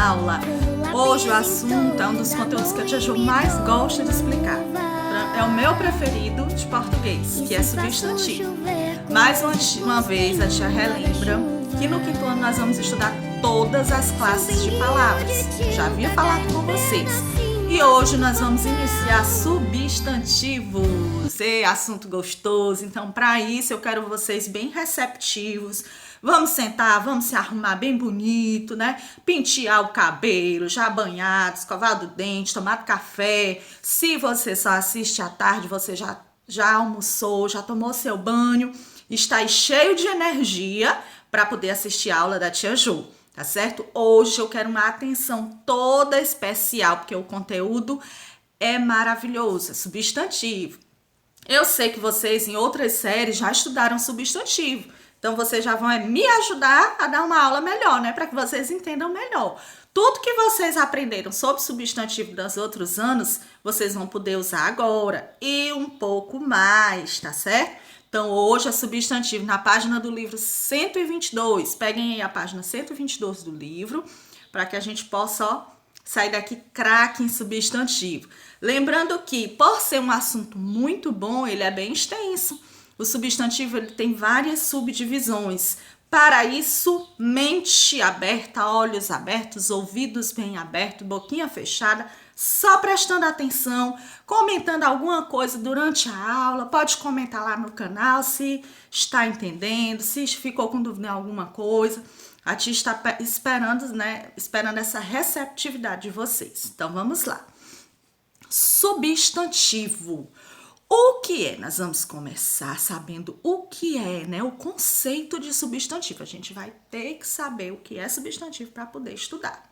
aula. Hoje o assunto é um dos conteúdos que a tia Ju mais gosta de explicar. É o meu preferido de português, que é substantivo. Mais uma vez a tia relembra que no quinto ano nós vamos estudar todas as classes de palavras. Já havia falado com vocês. E hoje nós vamos iniciar substantivos. Assunto gostoso. Então, para isso, eu quero vocês bem receptivos. Vamos sentar, vamos se arrumar bem bonito, né? Pentear o cabelo, já banhado, escovado o dente, tomado café. Se você só assiste à tarde, você já almoçou, já tomou seu banho, está aí cheio de energia para poder assistir a aula da tia Ju. Tá certo? Hoje eu quero uma atenção toda especial, porque o conteúdo é maravilhoso, é substantivo. Eu sei que vocês em outras séries já estudaram substantivo, então vocês já vão me ajudar a dar uma aula melhor, né? Para que vocês entendam melhor. Tudo que vocês aprenderam sobre substantivo dos outros anos, vocês vão poder usar agora e um pouco mais, tá certo? Então, hoje é substantivo na página do livro 122. Peguem aí a página 122 do livro, para que a gente possa sair daqui craque em substantivo. Lembrando que, por ser um assunto muito bom, ele é bem extenso. O substantivo ele tem várias subdivisões. Para isso, mente aberta, olhos abertos, ouvidos bem abertos, boquinha fechada, só prestando atenção, comentando alguma coisa durante a aula. Pode comentar lá no canal se está entendendo, se ficou com dúvida em alguma coisa. A tia está esperando, né? Esperando essa receptividade de vocês. Então, vamos lá. Substantivo. O que é? Nós vamos começar sabendo o que é, né? O conceito de substantivo. A gente vai ter que saber o que é substantivo para poder estudar.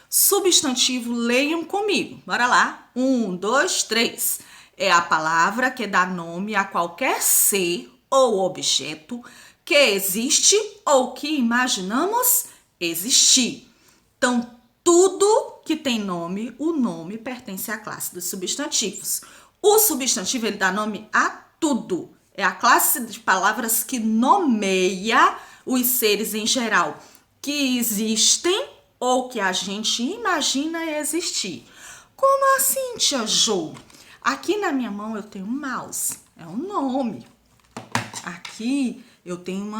Substantivo, leiam comigo. Bora lá. 1, 2, 3. É a palavra que dá nome a qualquer ser ou objeto que existe ou que imaginamos existir. Então, tudo que tem nome, o nome pertence à classe dos substantivos. O substantivo, ele dá nome a tudo. É a classe de palavras que nomeia os seres em geral que existem ou que a gente imagina existir. Como assim, tia Ju? Aqui na minha mão eu tenho um mouse, é um nome. Aqui eu tenho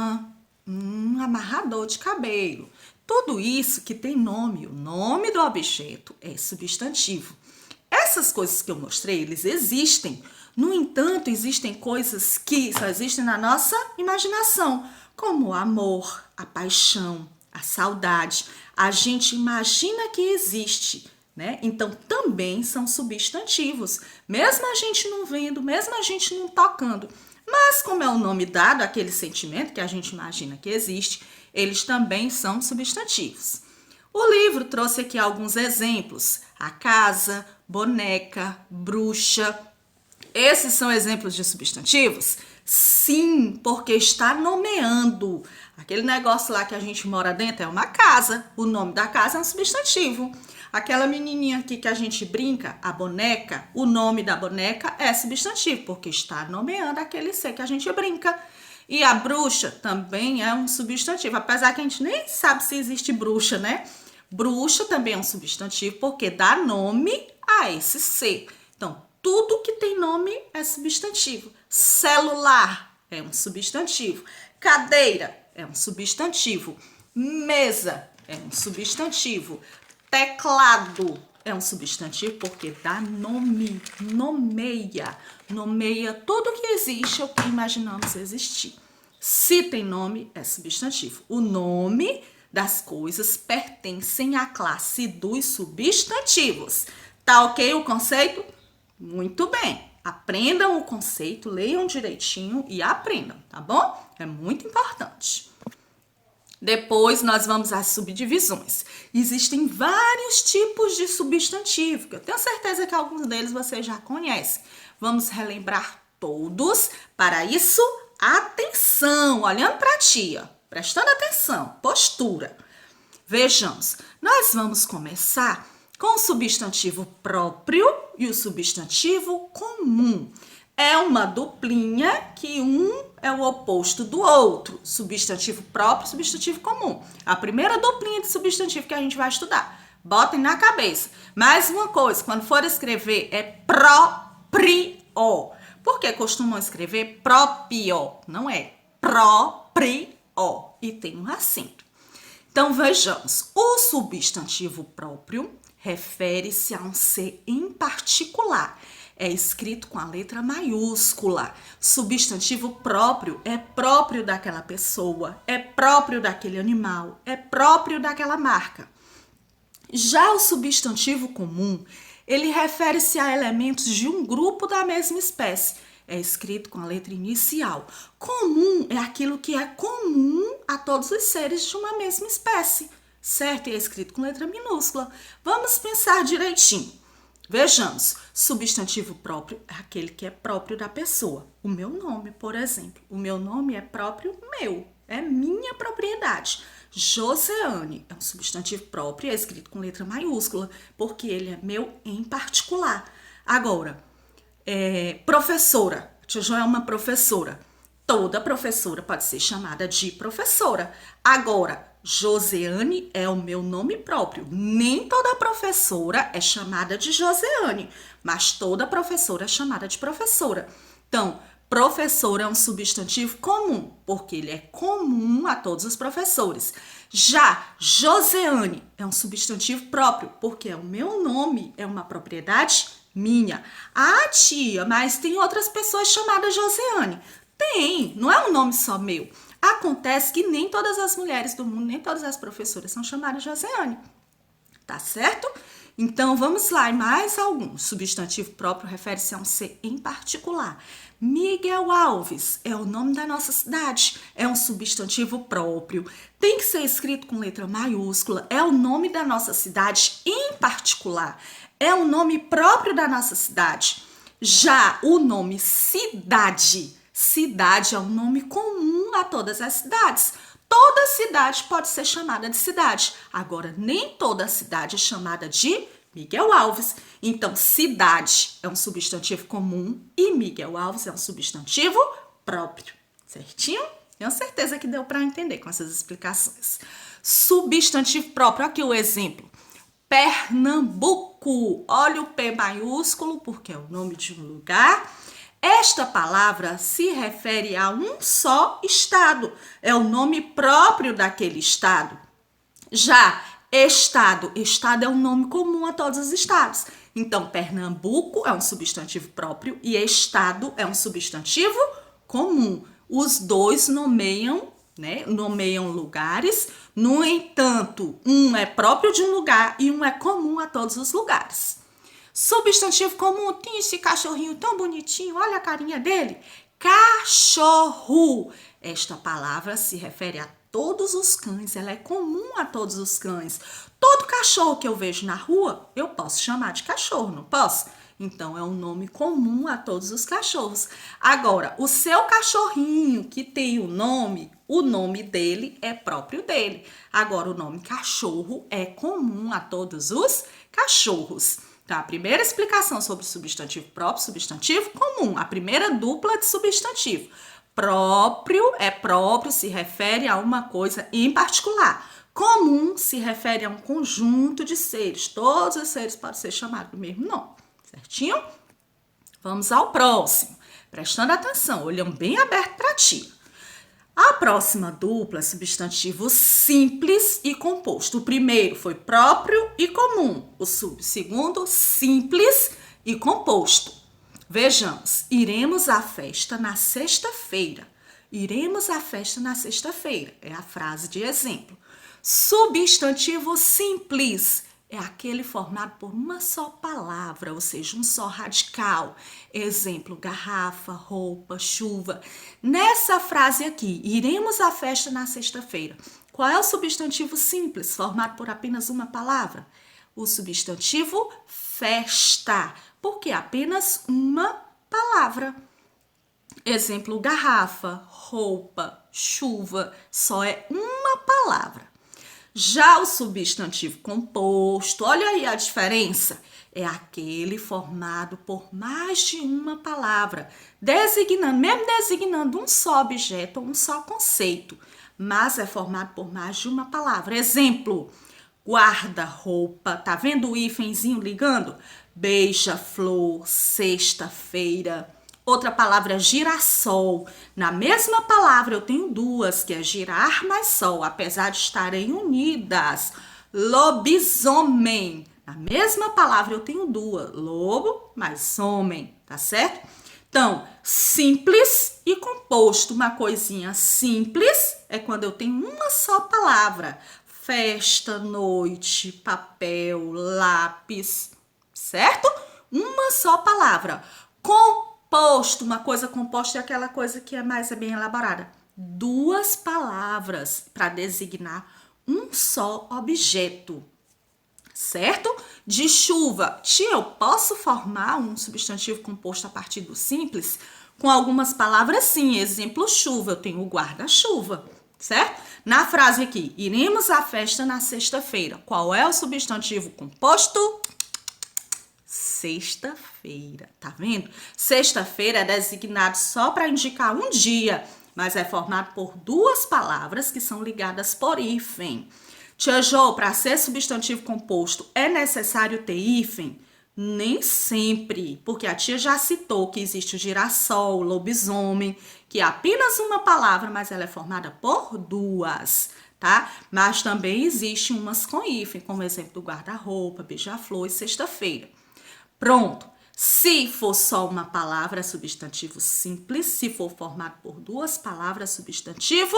um amarrador de cabelo. Tudo isso que tem nome, o nome do objeto é substantivo. Essas coisas que eu mostrei, eles existem. No entanto, existem coisas que só existem na nossa imaginação, como o amor, a paixão, a saudade. A gente imagina que existe, né? Então, também são substantivos. Mesmo a gente não vendo, mesmo a gente não tocando. Mas, como é o nome dado àquele sentimento que a gente imagina que existe, eles também são substantivos. O livro trouxe aqui alguns exemplos. A casa, boneca, bruxa. Esses são exemplos de substantivos? Sim, porque está nomeando. Aquele negócio lá que a gente mora dentro é uma casa. O nome da casa é um substantivo. Aquela menininha aqui que a gente brinca, a boneca, o nome da boneca é substantivo, porque está nomeando aquele ser que a gente brinca. E a bruxa também é um substantivo, apesar que a gente nem sabe se existe bruxa, né? Bruxa também é um substantivo, porque dá nome a esse ser. Então, tudo que tem nome é substantivo. Celular é um substantivo. Cadeira é um substantivo. Mesa é um substantivo. Teclado é um substantivo porque dá nome, nomeia tudo que existe ou que imaginamos existir. Se tem nome, é substantivo. O nome das coisas pertencem à classe dos substantivos. Tá ok o conceito? Muito bem. Aprendam o conceito, leiam direitinho e aprendam, tá bom? É muito importante. Depois nós vamos às subdivisões. Existem vários tipos de substantivo, que eu tenho certeza que alguns deles vocês já conhecem. Vamos relembrar todos. Para isso, atenção, olhando para a tia, prestando atenção, postura. Vejamos, nós vamos começar com o substantivo próprio e o substantivo comum. É uma duplinha que um é o oposto do outro. Substantivo próprio, substantivo comum. A primeira duplinha de substantivo que a gente vai estudar. Botem na cabeça. Mais uma coisa, quando for escrever, é próprio. Por que costumam escrever próprio? Não é próprio. E tem um acento. Então, vejamos. O substantivo próprio refere-se a um ser em particular. É escrito com a letra maiúscula. Substantivo próprio é próprio daquela pessoa, é próprio daquele animal, é próprio daquela marca. Já o substantivo comum, ele refere-se a elementos de um grupo da mesma espécie. É escrito com a letra inicial. Comum é aquilo que é comum a todos os seres de uma mesma espécie, certo? E é escrito com letra minúscula. Vamos pensar direitinho. Vejamos, substantivo próprio é aquele que é próprio da pessoa. O meu nome, por exemplo. O meu nome é próprio meu, é minha propriedade. Joseane é um substantivo próprio e é escrito com letra maiúscula, porque ele é meu em particular. Agora, professora. Tia Jo é uma professora. Toda professora pode ser chamada de professora. Agora, Joseane é o meu nome próprio. Nem toda professora é chamada de Joseane, mas toda professora é chamada de professora. Então, professor é um substantivo comum, porque ele é comum a todos os professores. Já Joseane é um substantivo próprio, porque é o meu nome, é uma propriedade minha. Ah, tia, mas tem outras pessoas chamadas Joseane. Tem, não é um nome só meu. Acontece que nem todas as mulheres do mundo, nem todas as professoras são chamadas Joseane. Tá certo? Então, vamos lá, e mais algum. Substantivo próprio refere-se a um ser em particular. Miguel Alves é o nome da nossa cidade, é um substantivo próprio. Tem que ser escrito com letra maiúscula, é o nome da nossa cidade em particular. É o nome próprio da nossa cidade. Já o nome cidade é um nome comum a todas as cidades. Toda cidade pode ser chamada de cidade. Agora, nem toda cidade é chamada de Miguel Alves. Então, cidade é um substantivo comum e Miguel Alves é um substantivo próprio. Certinho? Tenho certeza que deu para entender com essas explicações. Substantivo próprio, aqui o exemplo. Pernambuco. Olha o P maiúsculo, porque é o nome de um lugar. Esta palavra se refere a um só estado. É o nome próprio daquele estado. Já estado é um nome comum a todos os estados. Então, Pernambuco é um substantivo próprio e estado é um substantivo comum. Os dois nomeiam lugares. No entanto, um é próprio de um lugar e um é comum a todos os lugares. Substantivo comum, tem esse cachorrinho tão bonitinho, olha a carinha dele. Cachorro. Esta palavra se refere a todos os cães, ela é comum a todos os cães. Todo cachorro que eu vejo na rua, eu posso chamar de cachorro, não posso? Então, é um nome comum a todos os cachorros. Agora, o seu cachorrinho que tem o nome dele é próprio dele. Agora, o nome cachorro é comum a todos os cachorros. Então, a primeira explicação sobre substantivo próprio, substantivo comum. A primeira dupla de substantivo. Próprio é próprio, se refere a uma coisa em particular. Comum se refere a um conjunto de seres. Todos os seres podem ser chamados do mesmo nome. Certinho? Vamos ao próximo. Prestando atenção, olhando bem aberto para ti. A próxima dupla é substantivo simples e composto. O primeiro foi próprio e comum. O segundo, simples e composto. Vejamos, iremos à festa na sexta-feira. Iremos à festa na sexta-feira. É a frase de exemplo. Substantivo simples é aquele formado por uma só palavra, ou seja, um só radical. Exemplo, garrafa, roupa, chuva. Nessa frase aqui, iremos à festa na sexta-feira. Qual é o substantivo simples, formado por apenas uma palavra? O substantivo festa, porque é apenas uma palavra. Exemplo, garrafa, roupa, chuva, só é uma palavra. Já o substantivo composto, olha aí a diferença, é aquele formado por mais de uma palavra, mesmo designando um só objeto ou um só conceito, mas é formado por mais de uma palavra. Exemplo, guarda-roupa. Tá vendo o hífenzinho ligando? Beija-flor, sexta-feira. Outra palavra, girassol. Na mesma palavra eu tenho duas, que é girar mais sol, apesar de estarem unidas. Lobisomem. Na mesma palavra eu tenho duas, lobo mais homem, tá certo? Então, simples e composto. Uma coisinha simples é quando eu tenho uma só palavra. Festa, noite, papel, lápis, certo? Uma só palavra. Composto, uma coisa composta é aquela coisa que é mais bem elaborada. Duas palavras para designar um só objeto, certo? De chuva. Tia, eu posso formar um substantivo composto a partir do simples? Com algumas palavras, sim. Exemplo, chuva. Eu tenho o guarda-chuva, certo? Na frase aqui, iremos à festa na sexta-feira. Qual é o substantivo composto? Sexta-feira, tá vendo? Sexta-feira é designado só para indicar um dia, mas é formado por duas palavras que são ligadas por hífen. Tia Jo, para ser substantivo composto, é necessário ter hífen? Nem sempre, porque a tia já citou que existe o girassol, o lobisomem, que é apenas uma palavra, mas ela é formada por duas, tá? Mas também existe umas com hífen, como o exemplo do guarda-roupa, beija-flor e sexta-feira. Pronto. Se for só uma palavra, substantivo simples. Se for formado por duas palavras, substantivo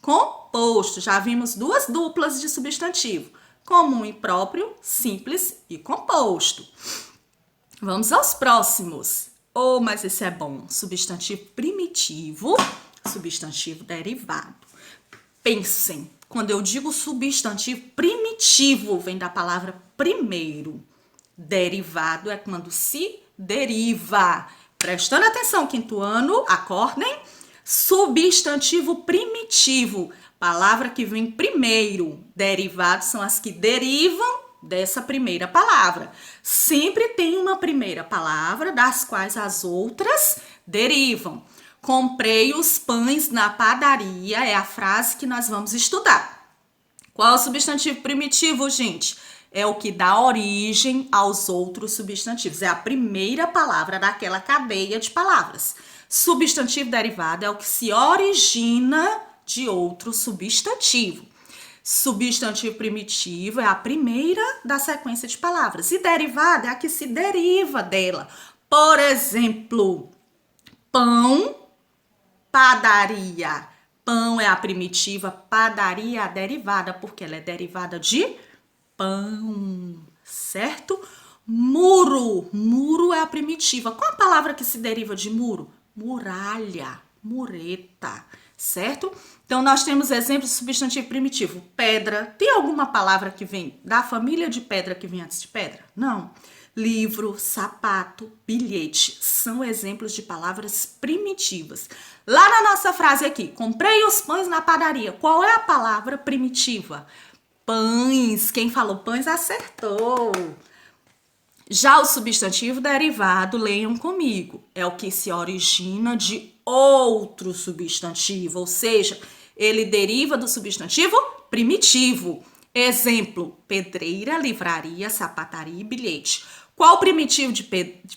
composto. Já vimos duas duplas de substantivo. Comum e próprio, simples e composto. Vamos aos próximos. Oh, mas esse é bom. Substantivo primitivo, substantivo derivado. Pensem, quando eu digo substantivo primitivo, vem da palavra primeiro. Derivado é quando se deriva. Prestando atenção, quinto ano, acordem. Substantivo primitivo, palavra que vem primeiro. Derivados são as que derivam dessa primeira palavra. Sempre tem uma primeira palavra, das quais as outras derivam. Comprei os pães na padaria, é a frase que nós vamos estudar. Qual é o substantivo primitivo, gente? É o que dá origem aos outros substantivos. É a primeira palavra daquela cadeia de palavras. Substantivo derivado é o que se origina de outro substantivo. Substantivo primitivo é a primeira da sequência de palavras. E derivado é a que se deriva dela. Por exemplo, pão, padaria. Pão é a primitiva, padaria é a derivada, porque ela é derivada de pão, certo? Muro, muro é a primitiva. Qual a palavra que se deriva de muro? Muralha, mureta, certo? Então, nós temos exemplos de substantivo primitivo. Pedra, tem alguma palavra que vem da família de pedra que vem antes de pedra? Não. Livro, sapato, bilhete, são exemplos de palavras primitivas. Lá na nossa frase aqui, comprei os pães na padaria. Qual é a palavra primitiva? Pães. Quem falou pães acertou. Já o substantivo derivado, leiam comigo, é o que se origina de outro substantivo, ou seja, ele deriva do substantivo primitivo. Exemplo, pedreira, livraria, sapataria e bilhete. Qual o primitivo de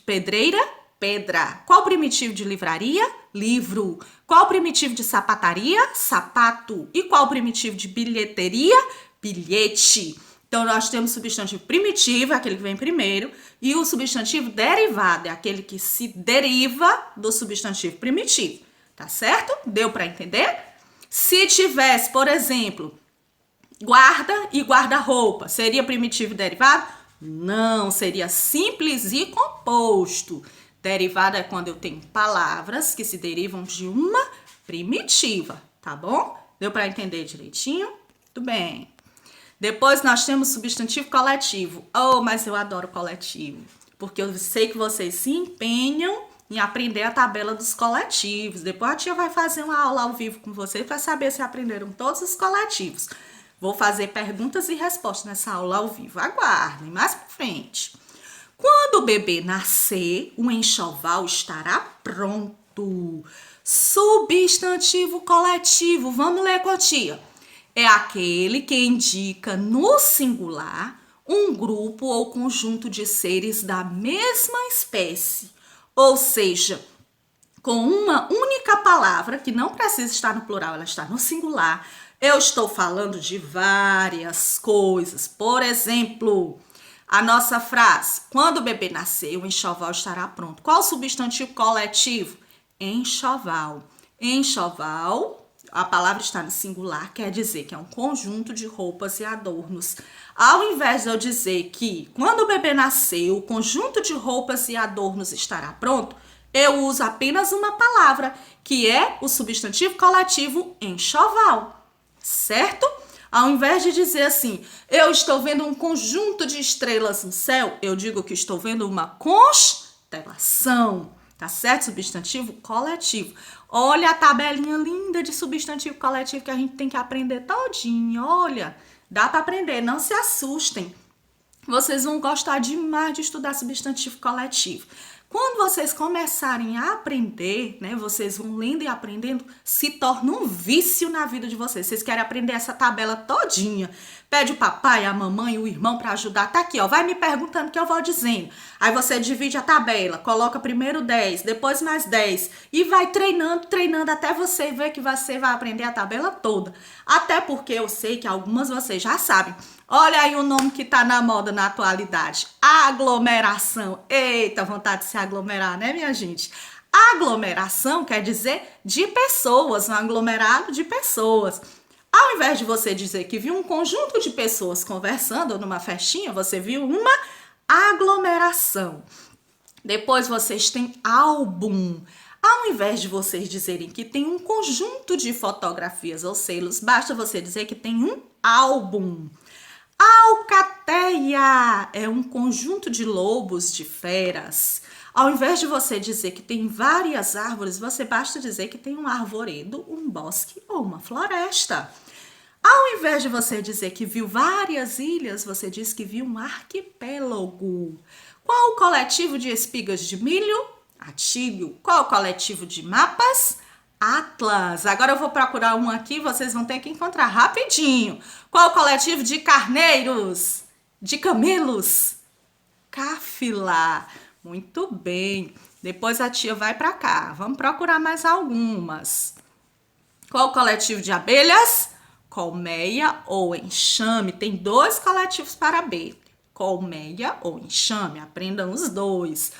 pedreira? Pedra. Qual o primitivo de livraria? Livro. Qual o primitivo de sapataria? Sapato. E qual o primitivo de bilheteria? Bilhete. Então, nós temos o substantivo primitivo, é aquele que vem primeiro, e o substantivo derivado, é aquele que se deriva do substantivo primitivo. Tá certo? Deu para entender? Se tivesse, por exemplo, guarda e guarda-roupa, seria primitivo e derivado? Não, seria simples e composto. Derivado é quando eu tenho palavras que se derivam de uma primitiva, tá bom? Deu para entender direitinho? Muito bem. Depois nós temos substantivo coletivo. Oh, mas eu adoro coletivo, porque eu sei que vocês se empenham em aprender a tabela dos coletivos. Depois a tia vai fazer uma aula ao vivo com vocês para saber se aprenderam todos os coletivos. Vou fazer perguntas e respostas nessa aula ao vivo. Aguardem, mais para frente. Quando o bebê nascer, o enxoval estará pronto. Substantivo coletivo. Vamos ler com a tia. é aquele que indica no singular um grupo ou conjunto de seres da mesma espécie, ou seja, com uma única palavra, que não precisa estar no plural, ela está no singular. Eu estou falando de várias coisas. Por exemplo, a nossa frase, quando o bebê nascer, o enxoval estará pronto. Qual o substantivo coletivo? Enxoval. Enxoval, a palavra está no singular, quer dizer que é um conjunto de roupas e adornos. Ao invés de eu dizer que quando o bebê nascer, o conjunto de roupas e adornos estará pronto, eu uso apenas uma palavra, que é o substantivo coletivo enxoval, certo? Ao invés de dizer assim, eu estou vendo um conjunto de estrelas no céu, eu digo que estou vendo uma constelação, tá certo? Substantivo coletivo. Olha a tabelinha linda de substantivo coletivo que a gente tem que aprender todinho, olha, dá para aprender, não se assustem. Vocês vão gostar demais de estudar substantivo coletivo. Quando vocês começarem a aprender, né, vocês vão lendo e aprendendo, se torna um vício na vida de vocês. Vocês querem aprender essa tabela todinha. Pede o papai, a mamãe, o irmão para ajudar. Tá aqui, ó, vai me perguntando que eu vou dizendo. Aí você divide a tabela, coloca primeiro 10, depois mais 10 e vai treinando, treinando até você ver que você vai aprender a tabela toda. Até porque eu sei que algumas vocês já sabem. Olha aí o nome que tá na moda na atualidade. Aglomeração. Eita, vontade de se aglomerar, né, minha gente? Aglomeração quer dizer de pessoas, um aglomerado de pessoas. Ao invés de você dizer que viu um conjunto de pessoas conversando numa festinha, você viu uma aglomeração. Depois vocês têm álbum. Ao invés de vocês dizerem que tem um conjunto de fotografias ou selos, basta você dizer que tem um álbum. Alcateia é um conjunto de lobos, de feras. Ao invés de você dizer que tem várias árvores, você basta dizer que tem um arvoredo, um bosque ou uma floresta. Ao invés de você dizer que viu várias ilhas, você diz que viu um arquipélago. Qual o coletivo de espigas de milho? Atílio. Qual o coletivo de mapas? Atlas. Agora eu vou procurar um aqui, vocês vão ter que encontrar rapidinho. Qual o coletivo de carneiros? De camelos? Cáfila. Muito bem. Depois a tia vai para cá. Vamos procurar mais algumas. Qual o coletivo de abelhas? Colmeia ou enxame. Tem dois coletivos para abelha. Colmeia ou enxame. Aprendam os dois.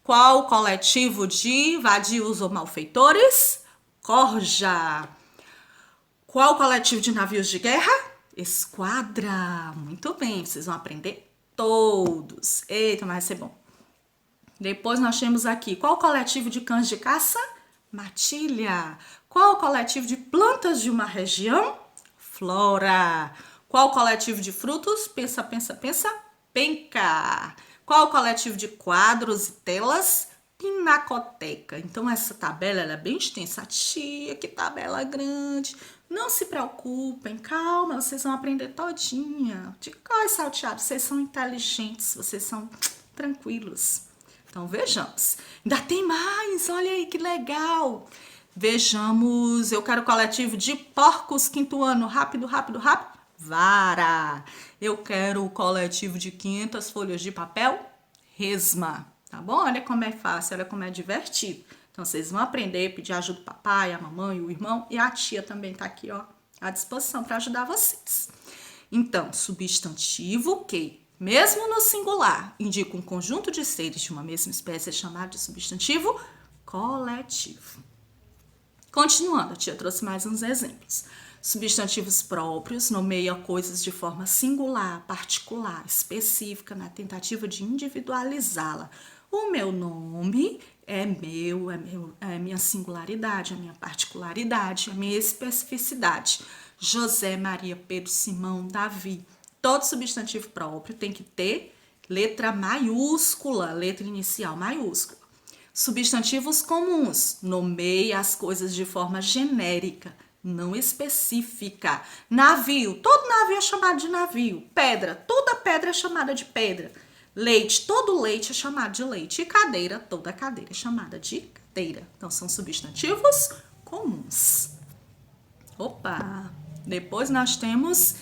Qual o coletivo de vadios ou malfeitores? Corja. Qual o coletivo de navios de guerra? Esquadra. Muito bem, vocês vão aprender todos. Eita, mas vai ser bom. Depois nós temos aqui, qual o coletivo de cães de caça? Matilha. Qual o coletivo de plantas de uma região? Flora. Qual o coletivo de frutos? Pensa, pensa, pensa. Penca. Qual o coletivo de quadros e telas? Pinacoteca. Então, essa tabela ela é bem extensa. Tia, que tabela grande. Não se preocupem, calma, vocês vão aprender todinha. De qual salteado? Vocês são inteligentes, vocês são tranquilos. Então, vejamos. Ainda tem mais, olha aí que legal. Vejamos, eu quero o coletivo de porcos, quinto ano. Rápido, rápido, rápido. Vara. Eu quero o coletivo de 500 folhas de papel. Resma. Tá bom? Olha como é fácil, olha como é divertido. Então, vocês vão aprender, pedir ajuda do papai, a mamãe, o irmão e a tia também tá aqui, ó, à disposição para ajudar vocês. Então, substantivo que, mesmo no singular, indica um conjunto de seres de uma mesma espécie, é chamado de substantivo coletivo. Continuando, a tia trouxe mais uns exemplos. Substantivos próprios nomeiam coisas de forma singular, particular, específica, na tentativa de individualizá-la. O meu nome é minha singularidade, a minha particularidade, a minha especificidade. José, Maria, Pedro, Simão, Davi. Todo substantivo próprio tem que ter letra maiúscula, letra inicial maiúscula. Substantivos comuns nomeia as coisas de forma genérica, não específica. Navio, todo navio é chamado de navio. Pedra, toda pedra é chamada de pedra. Leite, todo leite é chamado de leite. E cadeira, toda cadeira é chamada de cadeira. Então, são substantivos comuns. Opa! Depois nós temos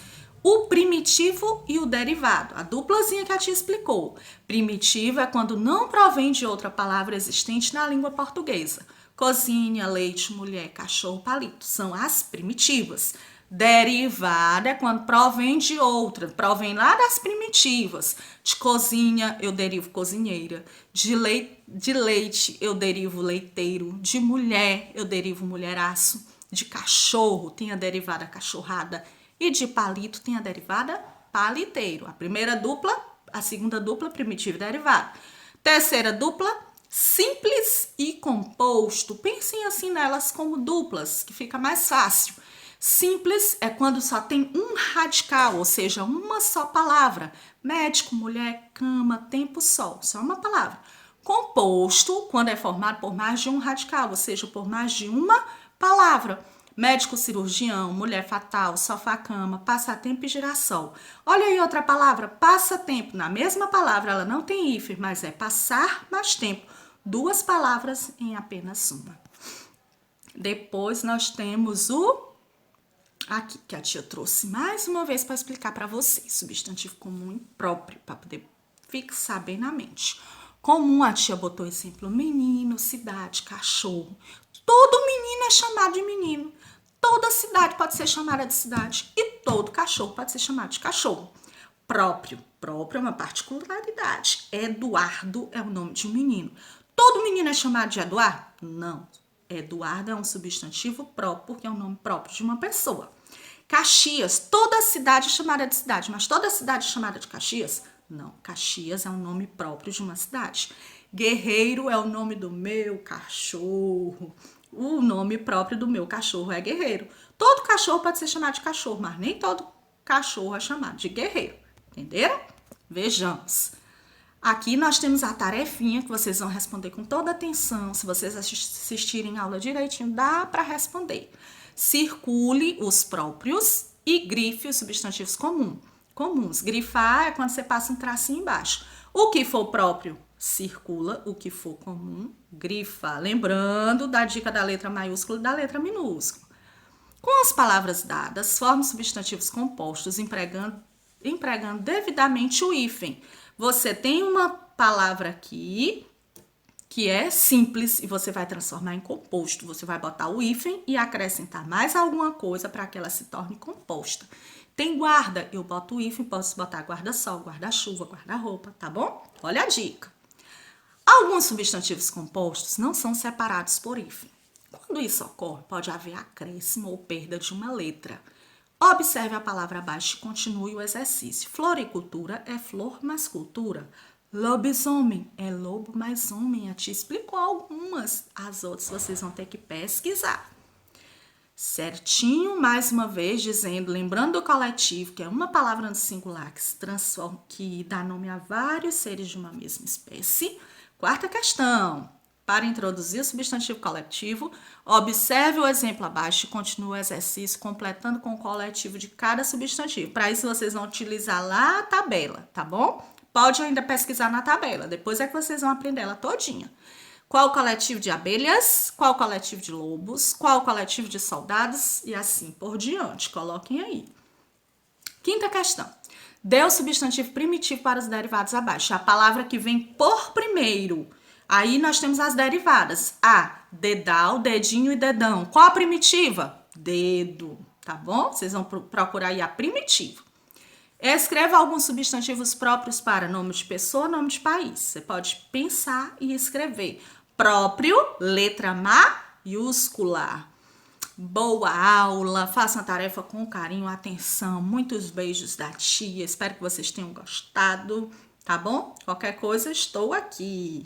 o primitivo e o derivado. A duplazinha que a tia explicou. Primitivo é quando não provém de outra palavra existente na língua portuguesa. Cozinha, leite, mulher, cachorro, palito. São as primitivas. Derivada é quando provém de outra, provém lá das primitivas. De cozinha, eu derivo cozinheira. De leite, eu derivo leiteiro. De mulher, eu derivo mulheraço. De cachorro, tem a derivada cachorrada. E de palito, tem a derivada paliteiro. A primeira dupla, a segunda dupla, primitivo e derivado. Terceira dupla, simples e composto. Pensem assim nelas como duplas, que fica mais fácil. Simples é quando só tem um radical, ou seja, uma só palavra. Médico, mulher, cama, tempo, sol. Só uma palavra. Composto, quando é formado por mais de um radical, ou seja, por mais de uma palavra. Médico, cirurgião, mulher fatal, sofá-cama, passatempo e girassol. Olha aí outra palavra, passatempo. Na mesma palavra, ela não tem hífen, mas é passar mais tempo. Duas palavras em apenas uma. Depois nós temos o aqui, que a tia trouxe mais uma vez para explicar para vocês. Substantivo comum e próprio, para poder fixar bem na mente. Comum, a tia botou exemplo, menino, cidade, cachorro. Todo menino é chamado de menino. Toda cidade pode ser chamada de cidade. E todo cachorro pode ser chamado de cachorro. Próprio. Próprio é uma particularidade. Eduardo é o nome de um menino. Todo menino é chamado de Eduardo? Não. Eduardo é um substantivo próprio, porque é um nome próprio de uma pessoa. Caxias, toda cidade é chamada de cidade, mas toda cidade é chamada de Caxias? Não, Caxias é um nome próprio de uma cidade. Guerreiro é o nome do meu cachorro. O nome próprio do meu cachorro é Guerreiro. Todo cachorro pode ser chamado de cachorro, mas nem todo cachorro é chamado de guerreiro. Entenderam? Vejamos. Aqui nós temos a tarefinha que vocês vão responder com toda atenção. Se vocês assistirem a aula direitinho, dá para responder. Circule os próprios e grife os substantivos comuns. Grifar é quando você passa um tracinho embaixo. O que for próprio, circula. O que for comum, grifa. Lembrando da dica da letra maiúscula e da letra minúscula. Com as palavras dadas, forme substantivos compostos empregando devidamente o hífen. Você tem uma palavra aqui que é simples e você vai transformar em composto. Você vai botar o hífen e acrescentar mais alguma coisa para que ela se torne composta. Tem guarda, eu boto o hífen, posso botar guarda-sol, guarda-chuva, guarda-roupa, tá bom? Olha a dica. Alguns substantivos compostos não são separados por hífen. Quando isso ocorre, pode haver acréscimo ou perda de uma letra. Observe a palavra abaixo e continue o exercício. Floricultura é flor mais cultura. Lobisomem é lobo mais homem. A tia explicou algumas, as outras vocês vão ter que pesquisar. Certinho, mais uma vez dizendo, lembrando do coletivo, que é uma palavra no singular que se transforma, que dá nome a vários seres de uma mesma espécie. Quarta questão. Para introduzir o substantivo coletivo, observe o exemplo abaixo e continue o exercício completando com o coletivo de cada substantivo. Para isso, vocês vão utilizar lá a tabela, tá bom? Pode ainda pesquisar na tabela, depois é que vocês vão aprender ela todinha. Qual o coletivo de abelhas, qual o coletivo de lobos, qual o coletivo de soldados e assim por diante. Coloquem aí. Quinta questão. Dê o substantivo primitivo para os derivados abaixo. A palavra que vem por primeiro. Aí nós temos as derivadas. Dedal, dedinho e dedão. Qual a primitiva? Dedo, tá bom? Vocês vão procurar aí a primitiva. Escreva alguns substantivos próprios para nome de pessoa, nome de país. Você pode pensar e escrever. Próprio, letra maiúscula. Boa aula, façam a tarefa com carinho, atenção, muitos beijos da tia. Espero que vocês tenham gostado, tá bom? Qualquer coisa, estou aqui.